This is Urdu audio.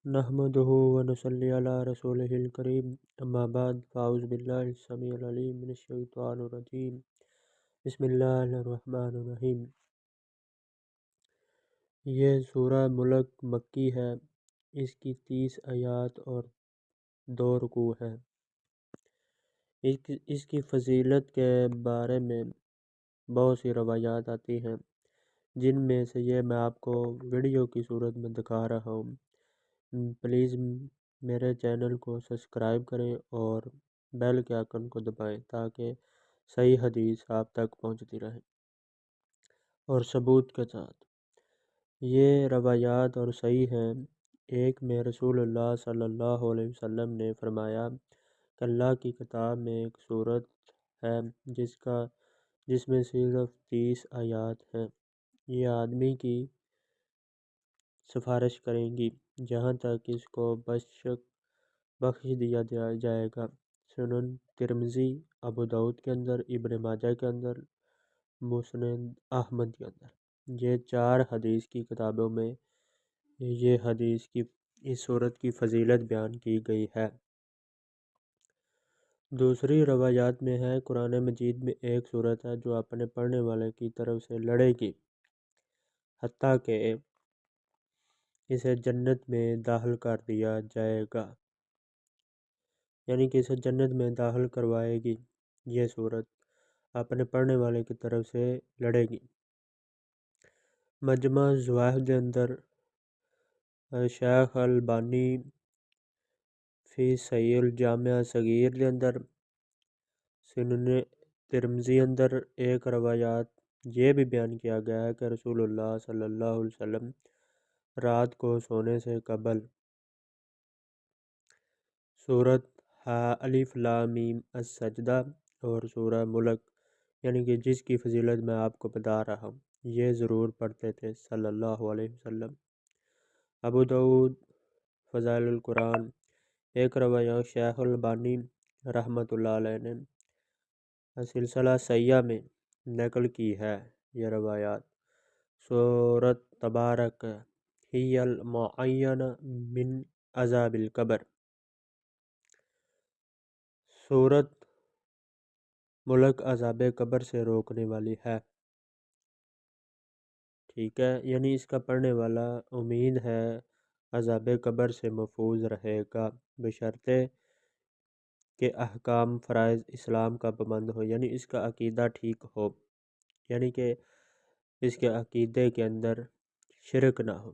نحمده ونصلي على رسوله الكريم اما بعد فاعوذ باللہ السمیع العلیم من الشیطان الرجیم بسم اللہ الرحمن الرحیم۔ یہ سورہ ملک مکی ہے، اس کی 30 آیات اور 2 رکوع ہیں۔ اس کی فضیلت کے بارے میں بہت سی روایات آتی ہیں، جن میں سے یہ میں آپ کو ویڈیو کی صورت میں دکھا رہا ہوں۔ پلیز میرے چینل کو سبسکرائب کریں اور بیل کے آئکن کو دبائیں تاکہ صحیح حدیث آپ تک پہنچتی رہے اور ثبوت کے ساتھ۔ یہ روایات اور صحیح ہیں۔ ایک میں رسول اللہ صلی اللہ علیہ وسلم نے فرمایا کہ اللہ کی کتاب میں ایک سورت ہے جس میں صرف 30 آیات ہیں، یہ آدمی کی سفارش کریں گی جہاں تک اس کو بخش دیا جائے گا۔ سنن ترمذی، ابو داؤد کے اندر، ابن ماجہ کے اندر، مسند احمد کے اندر، یہ 4 حدیث کی کتابوں میں یہ اس سورت کی فضیلت بیان کی گئی ہے۔ دوسری روایات میں ہے، قرآن مجید میں ایک سورت ہے جو اپنے پڑھنے والے کی طرف سے لڑے گی حتیٰ کہ اسے جنت میں داخل کر دیا جائے گا، یعنی کہ اسے جنت میں داخل کروائے گی۔ یہ سورت اپنے پڑھنے والے کی طرف سے لڑے گی۔ مجمع الزوائد کے اندر شیخ البانی فی صحیح الجامع صغیر کے اندر، سنن ترمذی اندر ایک روایات یہ بھی بیان کیا گیا ہے کہ رسول اللہ صلی اللہ علیہ وسلم رات کو سونے سے قبل سورۃ الف لام میم السجدہ اور سورہ ملک، یعنی کہ جس کی فضیلت میں آپ کو بتا رہا ہوں، یہ ضرور پڑھتے تھے صلی اللہ علیہ وسلم۔ ابو داؤد فضائل القرآن، ایک روایت شیخ البانی رحمۃ اللہ علیہ نے سلسلہ صحیحہ میں نقل کی ہے۔ یہ روایات سورۃ تبارک ہی المعینہ من عذاب القبر، سورۃ ملک عذاب قبر سے روکنے والی ہے۔ ٹھیک ہے، یعنی اس کا پڑھنے والا امید ہے عذاب قبر سے محفوظ رہے گا، بشرطے کہ احکام فرائض اسلام کا پابند ہو، یعنی اس کا عقیدہ ٹھیک ہو، یعنی کہ اس کے عقیدے کے اندر شرک نہ ہو۔